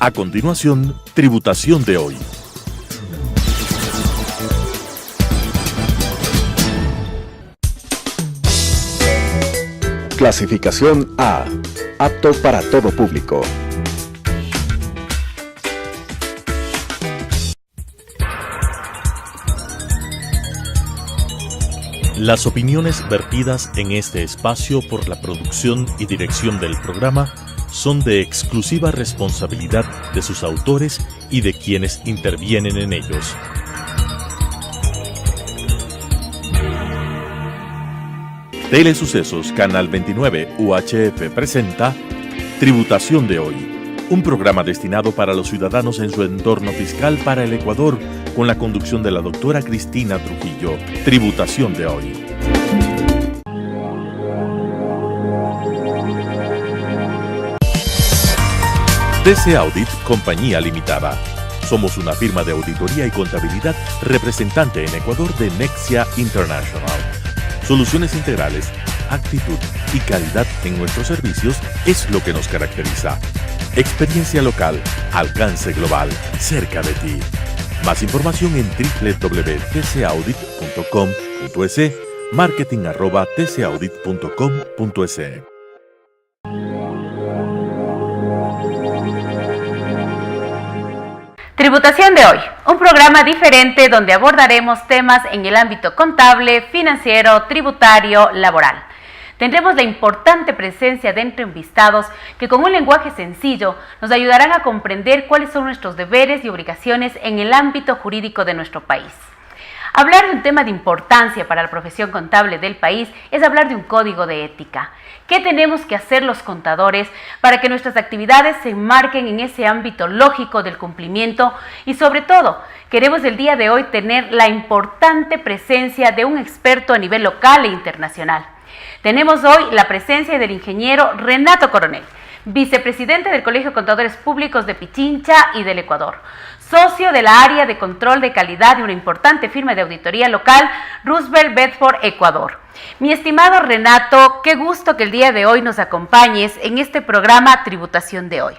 A continuación, Tributación de hoy. Clasificación A. Apto para todo público. Las opiniones vertidas en este espacio por la producción y dirección del programa son de exclusiva responsabilidad de sus autores y de quienes intervienen en ellos. Telesucesos Canal 29 UHF presenta Tributación de hoy, un programa destinado para los ciudadanos en su entorno fiscal para el Ecuador, con la conducción de la doctora Cristina Trujillo. Tributación de hoy. TC Audit Compañía Limitada. Somos una firma de auditoría y contabilidad representante en Ecuador de Nexia International. Soluciones integrales, actitud y calidad en nuestros servicios es lo que nos caracteriza. Experiencia local, alcance global, cerca de ti. Más información en www.tcaudit.com.es, marketing@tcaudit.com.es. Tributación de hoy, un programa diferente donde abordaremos temas en el ámbito contable, financiero, tributario, laboral. Tendremos la importante presencia de entrevistados que con un lenguaje sencillo nos ayudarán a comprender cuáles son nuestros deberes y obligaciones en el ámbito jurídico de nuestro país. Hablar de un tema de importancia para la profesión contable del país es hablar de un código de ética. ¿Qué tenemos que hacer los contadores para que nuestras actividades se enmarquen en ese ámbito lógico del cumplimiento? Y sobre todo, queremos el día de hoy tener la importante presencia de un experto a nivel local e internacional. Tenemos hoy la presencia del ingeniero Renato Coronel, vicepresidente del Colegio de Contadores Públicos de Pichincha y del Ecuador, socio de la área de control de calidad de una importante firma de auditoría local, Roosevelt Bedford, Ecuador. Mi estimado Renato, qué gusto que el día de hoy nos acompañes en este programa Tributación de hoy.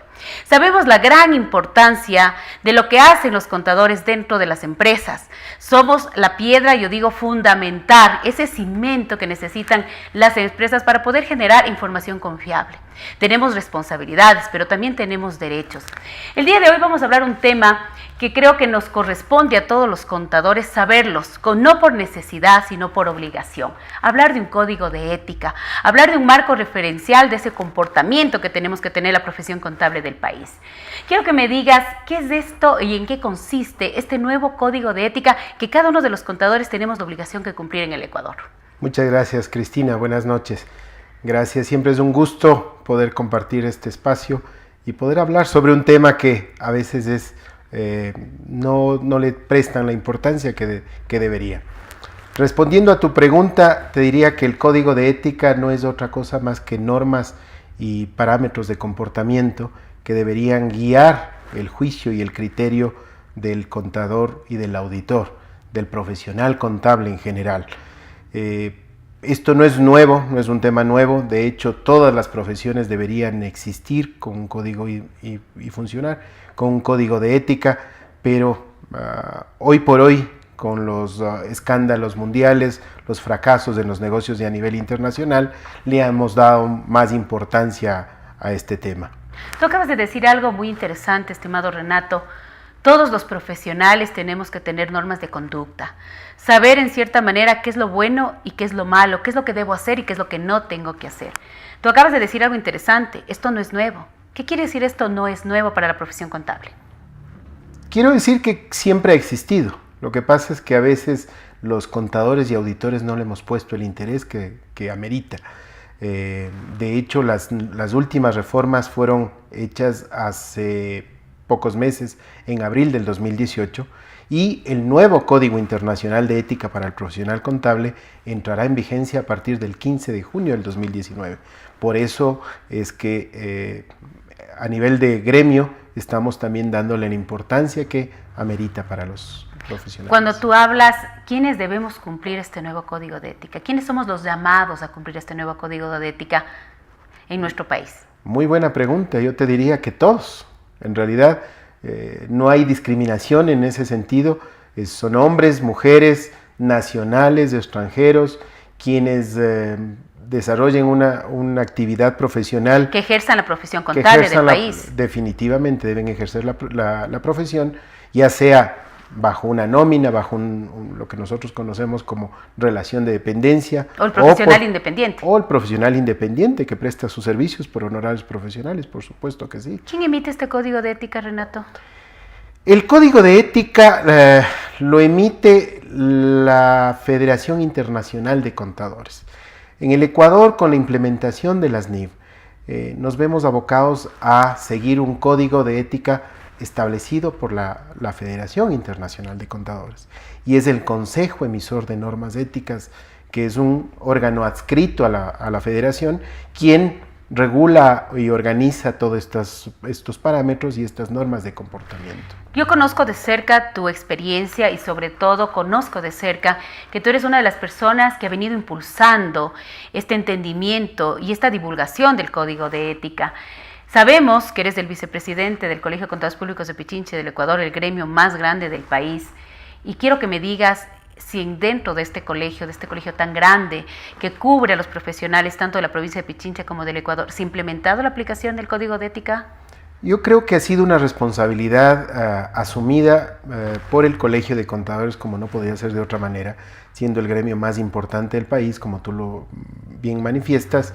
Sabemos la gran importancia de lo que hacen los contadores dentro de las empresas. Somos la piedra, yo digo, fundamental, ese cimento que necesitan las empresas para poder generar información confiable. Tenemos responsabilidades, pero también tenemos derechos. El día de hoy vamos a hablar un tema que creo que nos corresponde a todos los contadores saberlos, no por necesidad, sino por obligación. Hablar de un código de ética, hablar de un marco referencial de ese comportamiento que tenemos que tener la profesión contable del país. Quiero que me digas qué es esto y en qué consiste este nuevo código de ética que cada uno de los contadores tenemos la obligación de cumplir en el Ecuador. Muchas gracias, Cristina. Buenas noches. Gracias. Siempre es un gusto poder compartir este espacio y poder hablar sobre un tema que a veces es no le prestan la importancia que debería. Respondiendo a tu pregunta, te diría que el código de ética no es otra cosa más que normas y parámetros de comportamiento que deberían guiar el juicio y el criterio del contador y del auditor, del profesional contable en general. Esto no es nuevo, no es un tema nuevo. De hecho, todas las profesiones deberían existir con un código y funcionar con un código de ética, pero hoy por hoy, con los escándalos mundiales, los fracasos en los negocios y a nivel internacional, le hemos dado más importancia a este tema. Tú acabas de decir algo muy interesante, estimado Renato. Todos los profesionales tenemos que tener normas de conducta, saber en cierta manera qué es lo bueno y qué es lo malo, qué es lo que debo hacer y qué es lo que no tengo que hacer. Tú acabas de decir algo interesante, esto no es nuevo. ¿Qué quiere decir esto no es nuevo para la profesión contable? Quiero decir que siempre ha existido. Lo que pasa es que a veces los contadores y auditores no le hemos puesto el interés que amerita. De hecho, las últimas reformas fueron hechas hace pocos meses, en abril del 2018, y el nuevo Código Internacional de Ética para el Profesional Contable entrará en vigencia a partir del 15 de junio del 2019. Por eso es que a nivel de gremio estamos también dándole la importancia que amerita para los profesionales. Cuando tú hablas, ¿quiénes debemos cumplir este nuevo Código de Ética? ¿Quiénes somos los llamados a cumplir este nuevo Código de Ética en nuestro país? Muy buena pregunta. Yo te diría que todos. En realidad no hay discriminación en ese sentido. Son hombres, mujeres, nacionales, extranjeros, quienes desarrollen una actividad profesional. Que ejerzan la profesión contable del país. Definitivamente deben ejercer la profesión, ya sea bajo una nómina, bajo lo que nosotros conocemos como relación de dependencia. O el profesional independiente. O el profesional independiente que presta sus servicios por honorarios profesionales, por supuesto que sí. ¿Quién emite este código de ética, Renato? El código de ética lo emite la Federación Internacional de Contadores. En el Ecuador, con la implementación de las NIF, nos vemos abocados a seguir un código de ética establecido por la Federación Internacional de Contadores, y es el Consejo Emisor de Normas Éticas, que es un órgano adscrito a la Federación, quien regula y organiza todos estos parámetros y estas normas de comportamiento. Yo conozco de cerca tu experiencia y sobre todo conozco de cerca que tú eres una de las personas que ha venido impulsando este entendimiento y esta divulgación del Código de Ética. Sabemos que eres el vicepresidente del Colegio de Contadores Públicos de Pichincha del Ecuador, el gremio más grande del país, y quiero que me digas si dentro de este colegio tan grande que cubre a los profesionales tanto de la provincia de Pichincha como del Ecuador, ¿se ha implementado la aplicación del Código de Ética? Yo creo que ha sido una responsabilidad asumida por el Colegio de Contadores, como no podía ser de otra manera, siendo el gremio más importante del país, como tú lo bien manifiestas.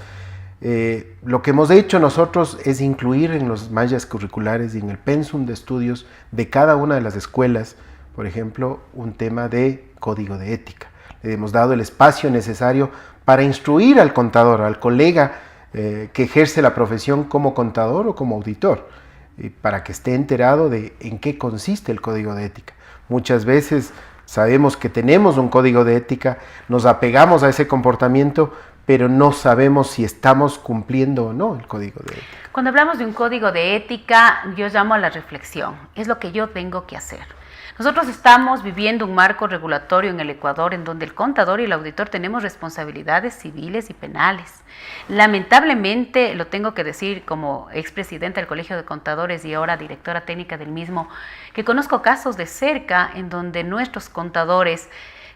Lo que hemos hecho nosotros es incluir en los mallas curriculares y en el pensum de estudios de cada una de las escuelas, por ejemplo, un tema de código de ética. Le hemos dado el espacio necesario para instruir al contador, al colega que ejerce la profesión como contador o como auditor, para que esté enterado de en qué consiste el código de ética. Muchas veces sabemos que tenemos un código de ética, nos apegamos a ese comportamiento, pero no sabemos si estamos cumpliendo o no el código de ética. Cuando hablamos de un código de ética, yo llamo a la reflexión. Es lo que yo tengo que hacer. Nosotros estamos viviendo un marco regulatorio en el Ecuador en donde el contador y el auditor tenemos responsabilidades civiles y penales. Lamentablemente, lo tengo que decir como expresidenta del Colegio de Contadores y ahora directora técnica del mismo, que conozco casos de cerca en donde nuestros contadores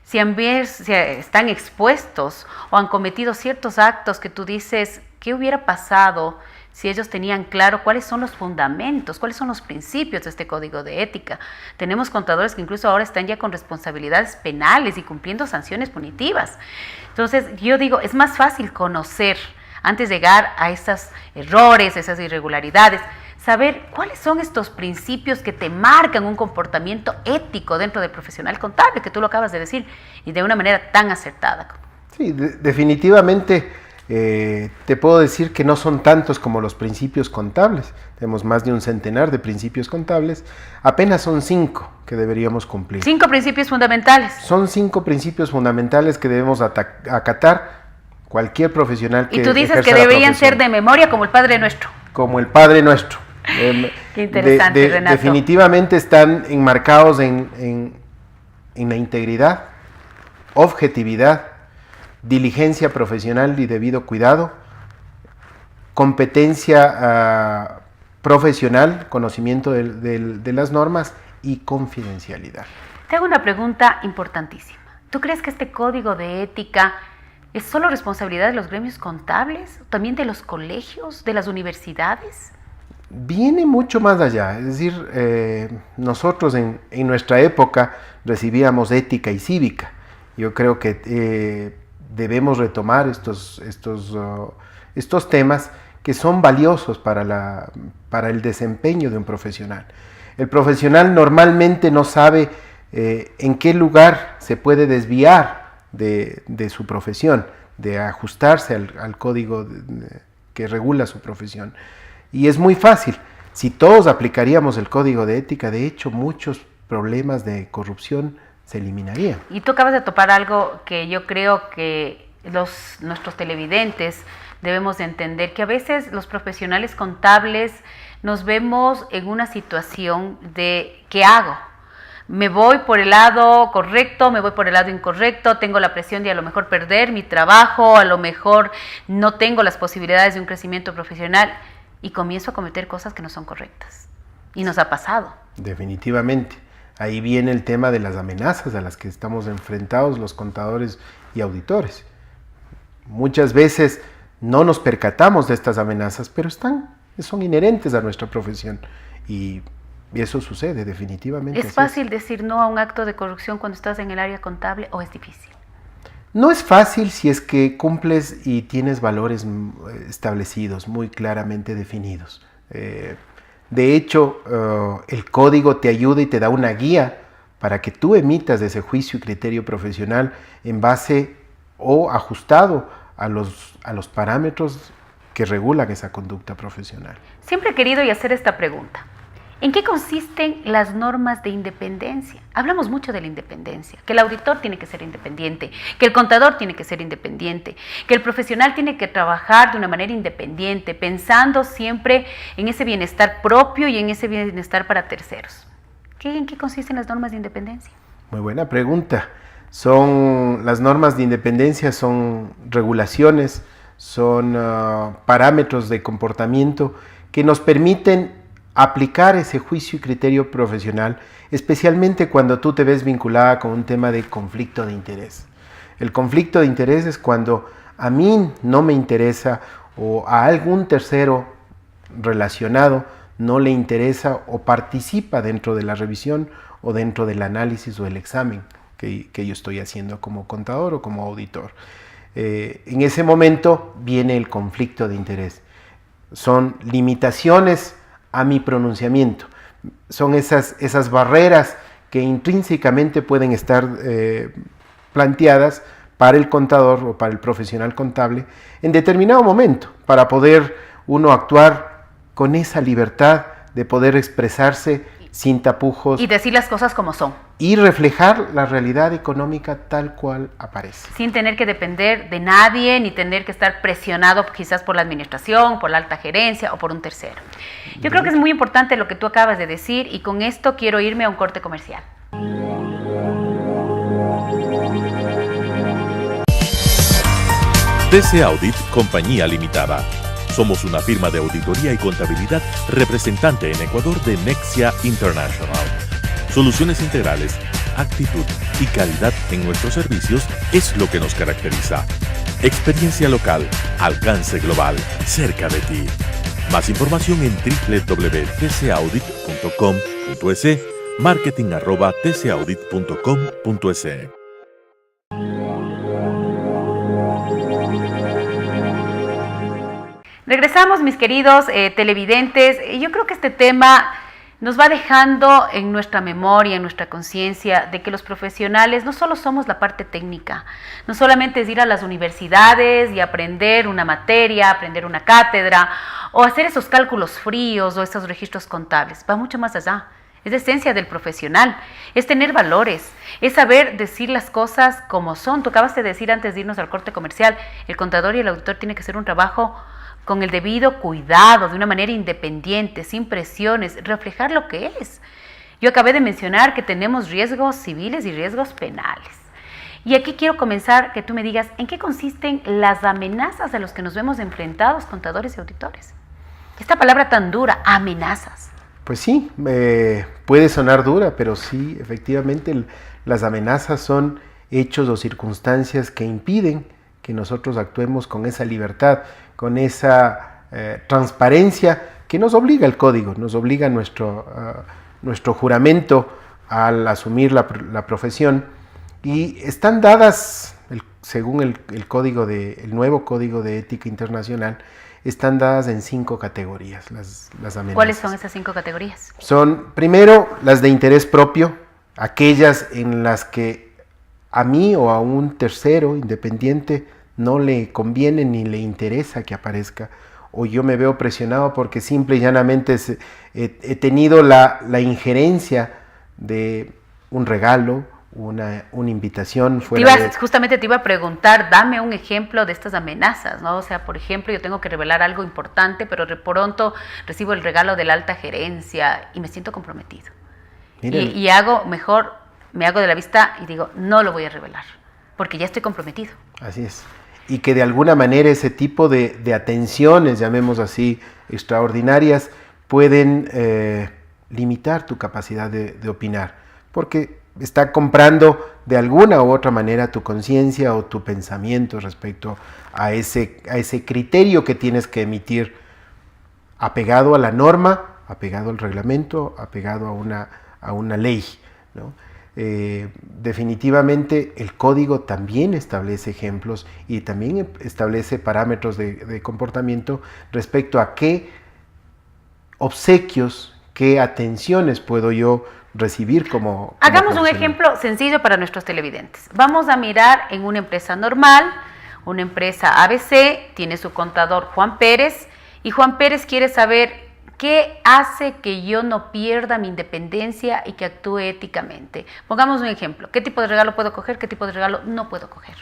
si están expuestos o han cometido ciertos actos que tú dices, ¿qué hubiera pasado si ellos tenían claro cuáles son los fundamentos, cuáles son los principios de este código de ética? Tenemos contadores que incluso ahora están ya con responsabilidades penales y cumpliendo sanciones punitivas. Entonces, yo digo, es más fácil conocer antes de llegar a esos errores, esas irregularidades, saber cuáles son estos principios que te marcan un comportamiento ético dentro del profesional contable, que tú lo acabas de decir, y de una manera tan acertada. Sí, definitivamente te puedo decir que no son tantos como los principios contables. Tenemos más de un centenar de principios contables, apenas son 5 que deberíamos cumplir. 5 principios fundamentales. Son 5 principios fundamentales que debemos acatar cualquier profesional que y tú dices que deberían ser de memoria como el Padre Nuestro. Como el Padre Nuestro. Qué interesante, Renato. Definitivamente están enmarcados en la integridad, objetividad, diligencia profesional y debido cuidado, competencia profesional, conocimiento de las normas y confidencialidad. Te hago una pregunta importantísima. ¿Tú crees que este código de ética es solo responsabilidad de los gremios contables, también de los colegios, de las universidades? Viene mucho más allá, es decir, nosotros en nuestra época recibíamos ética y cívica. Yo creo que debemos retomar estos temas que son valiosos para el desempeño de un profesional. El profesional normalmente no sabe en qué lugar se puede desviar de su profesión, de ajustarse al código que regula su profesión. Y es muy fácil. Si todos aplicaríamos el código de ética, de hecho, muchos problemas de corrupción se eliminarían. Y tú acabas de topar algo que yo creo que nuestros televidentes debemos de entender, que a veces los profesionales contables nos vemos en una situación de ¿qué hago? Me voy por el lado correcto, me voy por el lado incorrecto, tengo la presión de a lo mejor perder mi trabajo, a lo mejor no tengo las posibilidades de un crecimiento profesional y comienzo a cometer cosas que no son correctas. y nos ha pasado. Definitivamente. Ahí viene el tema de las amenazas a las que estamos enfrentados los contadores y auditores. Muchas veces no nos percatamos de estas amenazas, pero son inherentes a nuestra profesión y eso sucede definitivamente. ¿Es fácil decir no a un acto de corrupción cuando estás en el área contable o es difícil? No es fácil si es que cumples y tienes valores establecidos, muy claramente definidos. De hecho, el código te ayuda y te da una guía para que tú emitas ese juicio y criterio profesional en base o ajustado a los parámetros que regulan esa conducta profesional. Siempre he querido y hacer esta pregunta. ¿En qué consisten las normas de independencia? Hablamos mucho de la independencia, que el auditor tiene que ser independiente, que el contador tiene que ser independiente, que el profesional tiene que trabajar de una manera independiente, pensando siempre en ese bienestar propio y en ese bienestar para terceros. ¿En qué consisten las normas de independencia? Muy buena pregunta. Las normas de independencia son regulaciones, son parámetros de comportamiento que nos permiten aplicar ese juicio y criterio profesional, especialmente cuando tú te ves vinculada con un tema de conflicto de interés. El conflicto de interés es cuando a mí no me interesa o a algún tercero relacionado no le interesa o participa dentro de la revisión o dentro del análisis o el examen que yo estoy haciendo como contador o como auditor. En ese momento viene el conflicto de interés. Son limitaciones a mi pronunciamiento. Son esas barreras que intrínsecamente pueden estar planteadas para el contador o para el profesional contable en determinado momento, para poder uno actuar con esa libertad de poder expresarse sin tapujos. Y decir las cosas como son. Y reflejar la realidad económica tal cual aparece. Sin tener que depender de nadie, ni tener que estar presionado quizás por la administración, por la alta gerencia o por un tercero. Yo creo que es muy importante lo que tú acabas de decir y con esto quiero irme a un corte comercial. TC Audit Compañía Limitada. Somos una firma de auditoría y contabilidad representante en Ecuador de Nexia International. Soluciones integrales, actitud y calidad en nuestros servicios es lo que nos caracteriza. Experiencia local, alcance global, cerca de ti. Más información en www.tcaudit.com.es, marketing@tcaudit.com.es. Regresamos, mis queridos televidentes. Yo creo que este tema nos va dejando en nuestra memoria, en nuestra conciencia, de que los profesionales no solo somos la parte técnica, no solamente es ir a las universidades y aprender una materia, aprender una cátedra, o hacer esos cálculos fríos o esos registros contables, va mucho más allá. Es la esencia del profesional, es tener valores, es saber decir las cosas como son. Tú acabas de decir antes de irnos al corte comercial, el contador y el auditor tienen que hacer un trabajo con el debido cuidado, de una manera independiente, sin presiones, reflejar lo que es. Yo acabé de mencionar que tenemos riesgos civiles y riesgos penales. Y aquí quiero comenzar que tú me digas, ¿en qué consisten las amenazas a las que nos vemos enfrentados, contadores y auditores? Esta palabra tan dura, amenazas. Pues sí, puede sonar dura, pero sí, efectivamente, las amenazas son hechos o circunstancias que impiden que nosotros actuemos con esa libertad, con esa transparencia que nos obliga el código, nos obliga nuestro juramento al asumir la profesión, y están dadas, según el nuevo Código de Ética Internacional, están dadas en 5 categorías las amenazas. ¿Cuáles son esas 5 categorías? Son, primero, las de interés propio, aquellas en las que a mí o a un tercero independiente no le conviene ni le interesa que aparezca, o yo me veo presionado porque simple y llanamente he tenido la injerencia de un regalo, una invitación fuera Justamente te iba a preguntar, dame un ejemplo de estas amenazas, ¿no? O sea, por ejemplo, yo tengo que revelar algo importante, pero de pronto recibo el regalo de la alta gerencia y me siento comprometido. Y me hago de la vista y digo, no lo voy a revelar, porque ya estoy comprometido. Así es. Y que de alguna manera ese tipo de atenciones, llamemos así, extraordinarias, pueden limitar tu capacidad de opinar, porque está comprando de alguna u otra manera tu conciencia o tu pensamiento respecto a ese criterio que tienes que emitir, apegado a la norma, apegado al reglamento, apegado a una ley, ¿no? Definitivamente el código también establece ejemplos y también establece parámetros de comportamiento respecto a qué obsequios, qué atenciones puedo yo recibir como Hagamos un ejemplo sencillo para nuestros televidentes. Vamos a mirar en una empresa normal, una empresa ABC, tiene su contador Juan Pérez, y Juan Pérez quiere saber ¿qué hace que yo no pierda mi independencia y que actúe éticamente? Pongamos un ejemplo. ¿Qué tipo de regalo puedo coger? ¿Qué tipo de regalo no puedo coger?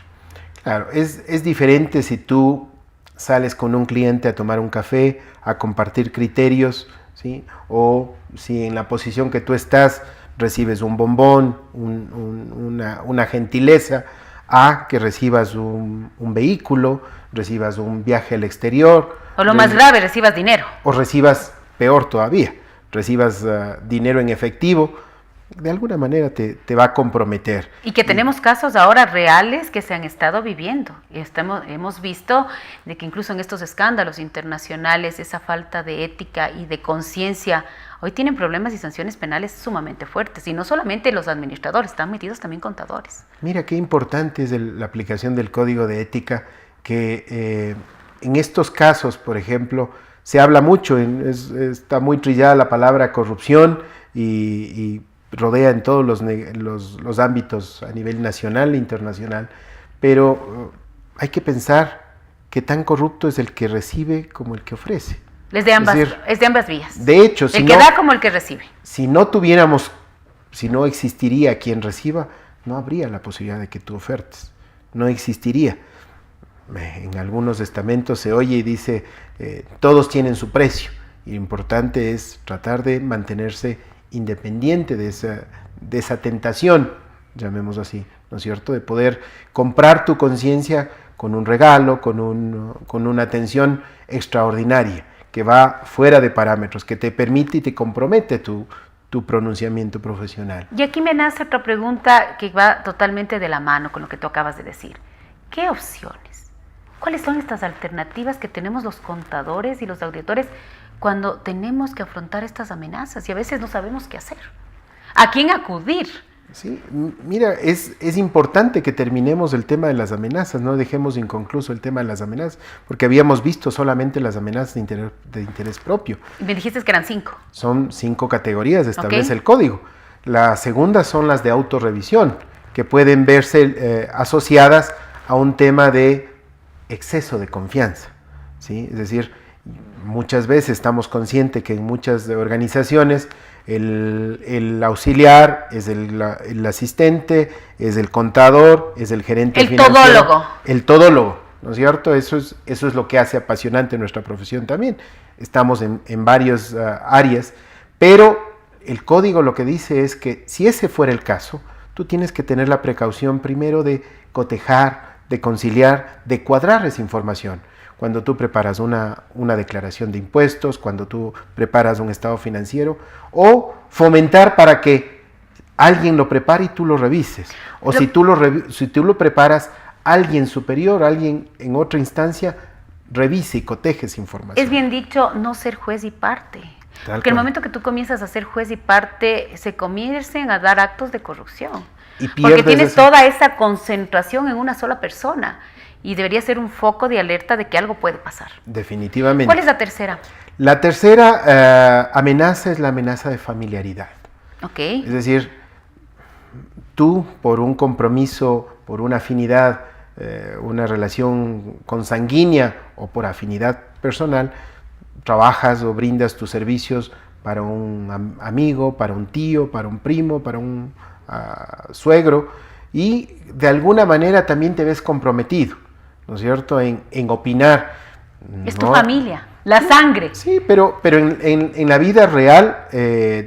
Claro, es diferente si tú sales con un cliente a tomar un café, a compartir criterios, ¿sí? O si en la posición que tú estás recibes un bombón, una gentileza, a que recibas un vehículo, recibas un viaje al exterior. O lo más grave, recibas dinero. O recibas, peor todavía, recibas dinero en efectivo, de alguna manera te va a comprometer. Y que tenemos casos ahora reales que se han estado viviendo. Y hemos visto de que incluso en estos escándalos internacionales, esa falta de ética y de conciencia, hoy tienen problemas y sanciones penales sumamente fuertes. Y no solamente los administradores, están metidos también contadores. Mira qué importante es la aplicación del código de ética, que en estos casos, por ejemplo, se habla mucho, está muy trillada la palabra corrupción y rodea en todos los ámbitos a nivel nacional e internacional, pero hay que pensar que tan corrupto es el que recibe como el que ofrece. Es de ambas vías. De hecho, el que da como el que recibe. Si no existiría quien reciba, no habría la posibilidad de que tú ofertes, no existiría. En algunos estamentos se oye y dice, todos tienen su precio, y lo importante es tratar de mantenerse independiente de esa tentación, llamémoslo así, ¿no es cierto?, de poder comprar tu conciencia con un regalo, con una atención extraordinaria, que va fuera de parámetros, que te permite y te compromete tu pronunciamiento profesional. Y aquí me nace otra pregunta que va totalmente de la mano con lo que tú acabas de decir. ¿Qué opciones? ¿Cuáles son estas alternativas que tenemos los contadores y los auditores cuando tenemos que afrontar estas amenazas y a veces no sabemos qué hacer? ¿A quién acudir? Sí, mira, es importante que terminemos el tema de las amenazas, no dejemos inconcluso el tema de las amenazas, porque habíamos visto solamente las amenazas de interés propio. Me dijiste que eran 5. Son 5 categorías, establece el código. La segunda son las de autorrevisión, que pueden verse asociadas a un tema de exceso de confianza, ¿sí? Es decir, muchas veces estamos conscientes que en muchas organizaciones el auxiliar es el asistente, es el contador, es el gerente financiero. El todólogo, ¿no es cierto? Eso es lo que hace apasionante nuestra profesión también. Estamos en varias áreas, pero el código lo que dice es que si ese fuera el caso, tú tienes que tener la precaución primero de cotejar, de conciliar, de cuadrar esa información. Cuando tú preparas una declaración de impuestos, cuando tú preparas un estado financiero, o fomentar para que alguien lo prepare y tú lo revises. O si tú lo preparas, alguien superior, alguien en otra instancia, revise y coteje esa información. Es bien dicho, no ser juez y parte. Porque el momento que tú comienzas a ser juez y parte, se comiencen a dar actos de corrupción. Porque tienes toda esa concentración en una sola persona. Y debería ser un foco de alerta de que algo puede pasar. Definitivamente. ¿Cuál es la tercera? La tercera amenaza es la amenaza de familiaridad. Ok. Es decir, tú por un compromiso, por una afinidad, una relación consanguínea o por afinidad personal, trabajas o brindas tus servicios para un amigo, para un tío, para un primo, para un suegro, y de alguna manera también te ves comprometido, ¿no es cierto?, en opinar. Es tu familia, la sangre. Sí, pero en la vida real,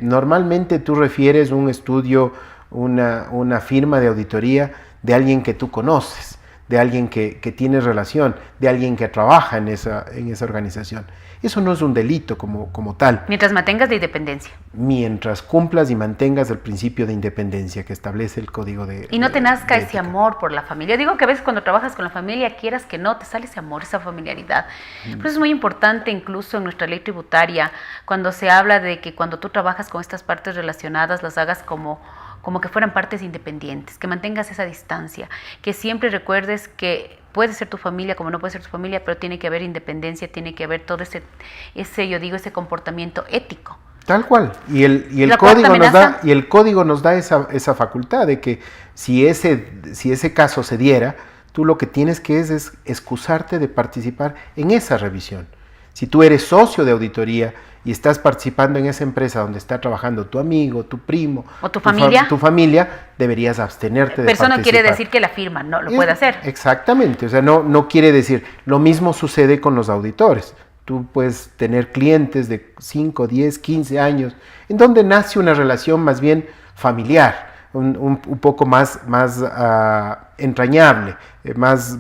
normalmente tú refieres un estudio, una firma de auditoría de alguien que tú conoces, de alguien que tiene relación, de alguien que trabaja en esa organización. Eso no es un delito como tal. Mientras mantengas la independencia. Mientras cumplas y mantengas el principio de independencia que establece el código de Y no te nazca de ese ética. amor por la familia. Yo digo que a veces cuando trabajas con la familia, quieras que no, te sale ese amor, esa familiaridad. Por eso es muy importante incluso en nuestra ley tributaria, cuando se habla de que cuando tú trabajas con estas partes relacionadas, las hagas como que fueran partes independientes, que mantengas esa distancia, que siempre recuerdes que puede ser tu familia como no puede ser tu familia, pero tiene que haber independencia, tiene que haber todo ese comportamiento ético. Tal cual. Y el código nos da esa facultad de que si ese caso se diera, tú lo que tienes que es excusarte de participar en esa revisión. Si tú eres socio de auditoría y estás participando en esa empresa donde está trabajando tu amigo, tu primo o tu familia, deberías abstenerte de pero eso participar. no quiere decir que la firma no lo puede hacer. Exactamente, o sea, no quiere decir. Lo mismo sucede con los auditores. Tú puedes tener clientes de 5, 10, 15 años, en donde nace una relación más bien familiar, un poco más entrañable, más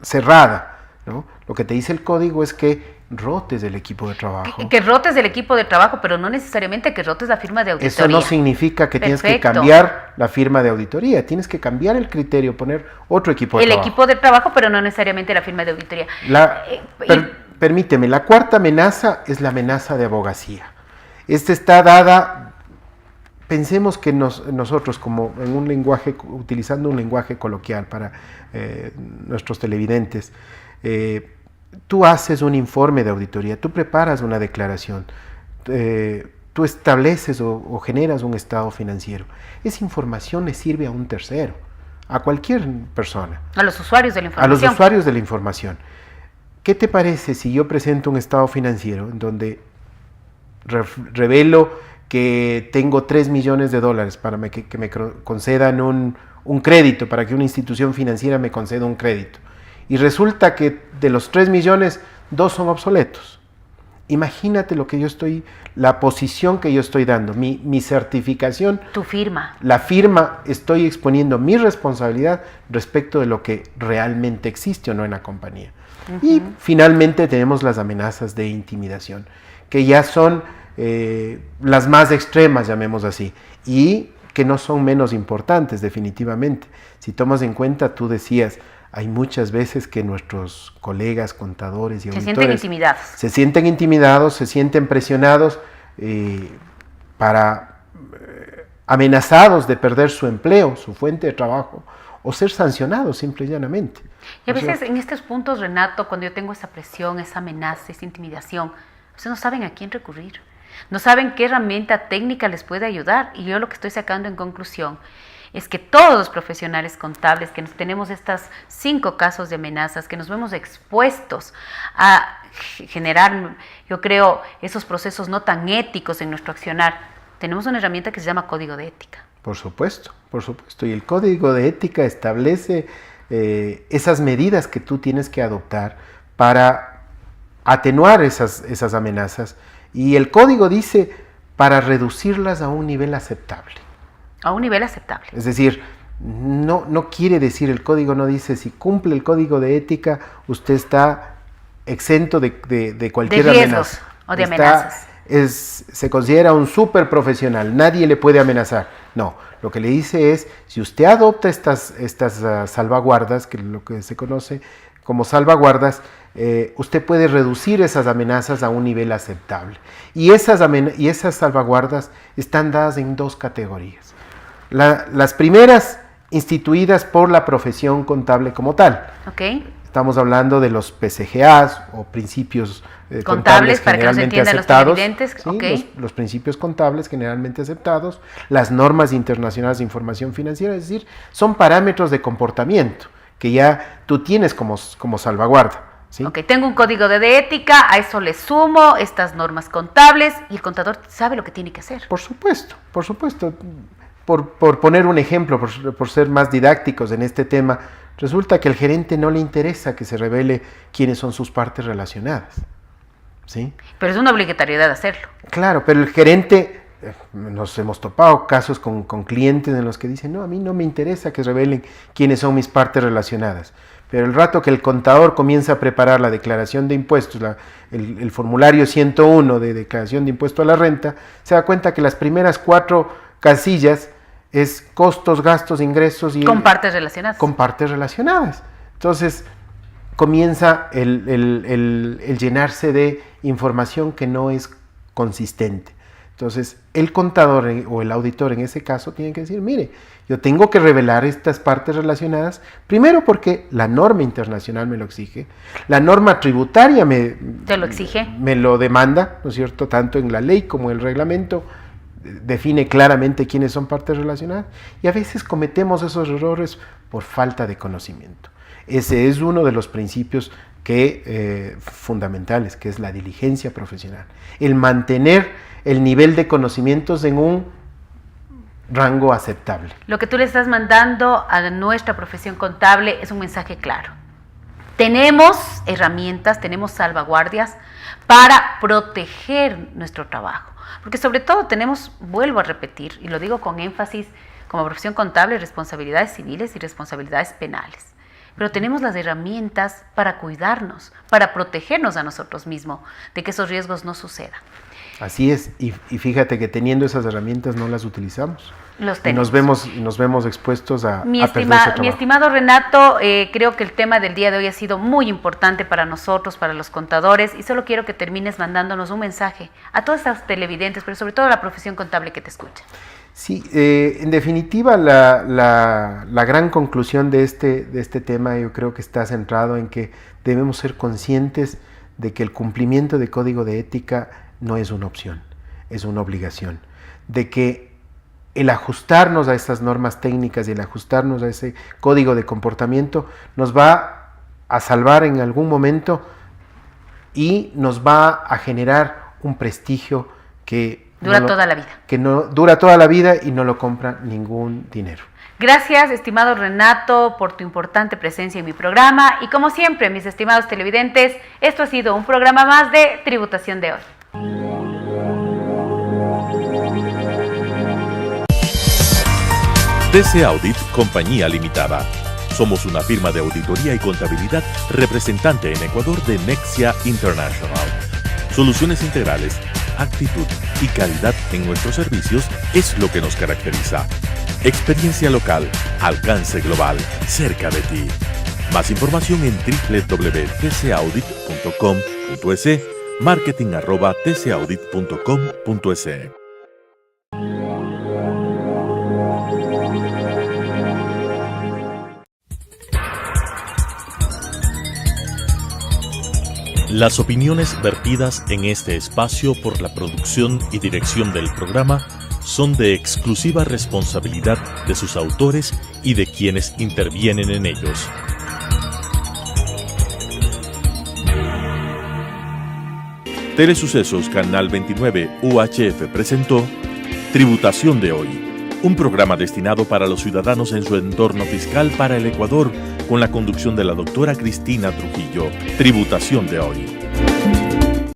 cerrada, ¿no? Lo que te dice el código es que rotes del equipo de trabajo. Que rotes del equipo de trabajo, pero no necesariamente que rotes la firma de auditoría. Eso no significa que tienes que Perfecto. cambiar la firma de auditoría, tienes que cambiar el criterio, poner otro equipo de trabajo. El equipo de trabajo, pero no necesariamente la firma de auditoría. Permíteme, la cuarta amenaza es la amenaza de abogacía. Esta está dada, pensemos que nosotros como en un lenguaje, utilizando un lenguaje coloquial para nuestros televidentes, tú haces un informe de auditoría, tú preparas una declaración, tú estableces o generas un estado financiero. Esa información le sirve a un tercero, a cualquier persona. A los usuarios de la información. A los usuarios de la información. ¿Qué te parece si yo presento un estado financiero en donde revelo que tengo $3 millones para que me concedan un crédito, para que una institución financiera me conceda un crédito? Y resulta que de los 3 millones, 2 son obsoletos. Imagínate la posición que yo estoy dando, mi certificación. Tu firma. La firma, estoy exponiendo mi responsabilidad respecto de lo que realmente existe o no en la compañía. Y finalmente tenemos las amenazas de intimidación, que ya son las más extremas, llamemos así, y que no son menos importantes definitivamente. Si tomas en cuenta, tú decías, hay muchas veces que nuestros colegas contadores y auditores se sienten intimidados, se sienten presionados, amenazados de perder su empleo, su fuente de trabajo, o ser sancionados simple y llanamente. Y a veces en estos puntos, Renato, cuando yo tengo esa presión, esa amenaza, esa intimidación, ustedes no saben a quién recurrir, no saben qué herramienta técnica les puede ayudar. Y yo lo que estoy sacando en conclusión es que todos los profesionales contables que tenemos estas 5 casos de amenazas, que nos vemos expuestos a generar, yo creo, esos procesos no tan éticos en nuestro accionar, tenemos una herramienta que se llama Código de Ética. Por supuesto. Y el Código de Ética establece esas medidas que tú tienes que adoptar para atenuar esas amenazas. Y el Código dice para reducirlas a un nivel aceptable. A un nivel aceptable. Es decir, no quiere decir, el código no dice, si cumple el código de ética, usted está exento de cualquier amenaza. O de amenazas. Se considera un súper profesional, nadie le puede amenazar. No, lo que le dice es, si usted adopta estas salvaguardas, que es lo que se conoce como salvaguardas, usted puede reducir esas amenazas a un nivel aceptable. Y esas salvaguardas están dadas en 2 categorías. Las primeras instituidas por la profesión contable como tal. Okay. Estamos hablando de los PCGAs o principios contables para que nos entiendan los televidentes. ¿Sí? Okay. Los principios contables generalmente aceptados, las normas internacionales de información financiera, es decir, son parámetros de comportamiento que ya tú tienes como salvaguarda. ¿Sí? Ok, tengo un código de ética, a eso le sumo estas normas contables y el contador sabe lo que tiene que hacer. Por supuesto. Por poner un ejemplo, por ser más didácticos en este tema, resulta que al gerente no le interesa que se revele quiénes son sus partes relacionadas. ¿Sí? Pero es una obligatoriedad hacerlo. Claro, pero el gerente, nos hemos topado casos con clientes en los que dicen, no, a mí no me interesa que revelen quiénes son mis partes relacionadas. pero el rato que el contador comienza a preparar la declaración de impuestos, el formulario 101 de declaración de impuesto a la renta, se da cuenta que las primeras 4 casillas es costos, gastos, ingresos y... Con partes relacionadas. Con partes relacionadas. Entonces comienza el llenarse de información que no es consistente. Entonces, el contador o el auditor en ese caso tiene que decir, mire, yo tengo que revelar estas partes relacionadas, primero porque la norma internacional me lo exige, la norma tributaria te lo exige, me lo demanda, ¿no es cierto?, tanto en la ley como en el reglamento, define claramente quiénes son partes relacionadas, y a veces cometemos esos errores por falta de conocimiento. Ese es uno de los principios fundamentales, que es la diligencia profesional, el mantener el nivel de conocimientos en un rango aceptable. Lo que tú le estás mandando a nuestra profesión contable es un mensaje claro. Tenemos herramientas, tenemos salvaguardias para proteger nuestro trabajo, porque sobre todo tenemos, vuelvo a repetir, y lo digo con énfasis, como profesión contable, responsabilidades civiles y responsabilidades penales. Pero tenemos las herramientas para cuidarnos, para protegernos a nosotros mismos de que esos riesgos no sucedan. Así es, y fíjate que teniendo esas herramientas no las utilizamos. Y nos vemos expuestos a perder ese trabajo. Mi estimado Renato, creo que el tema del día de hoy ha sido muy importante para nosotros, para los contadores, y solo quiero que termines mandándonos un mensaje a todas estas televidentes, pero sobre todo a la profesión contable que te escucha. Sí, en definitiva la gran conclusión de este tema yo creo que está centrado en que debemos ser conscientes de que el cumplimiento de código de ética no es una opción, es una obligación, de que el ajustarnos a estas normas técnicas y el ajustarnos a ese código de comportamiento nos va a salvar en algún momento y nos va a generar un prestigio que toda la vida. Que no dura toda la vida y no lo compra ningún dinero. Gracias, estimado Renato, por tu importante presencia en mi programa. Y como siempre, mis estimados televidentes, esto ha sido un programa más de Tributación de Hoy. TC Audit Compañía Limitada. Somos una firma de auditoría y contabilidad representante en Ecuador de Nexia International. Soluciones integrales, actitud y calidad en nuestros servicios es lo que nos caracteriza. Experiencia local, alcance global, cerca de ti. Más información en www.tcaudit.com.es, marketing@tcaudit.com.es. Las opiniones vertidas en este espacio por la producción y dirección del programa son de exclusiva responsabilidad de sus autores y de quienes intervienen en ellos. Telesucesos Canal 29 UHF presentó Tributación de Hoy, un programa destinado para los ciudadanos en su entorno fiscal para el Ecuador, con la conducción de la doctora Cristina Trujillo. Tributación de Hoy.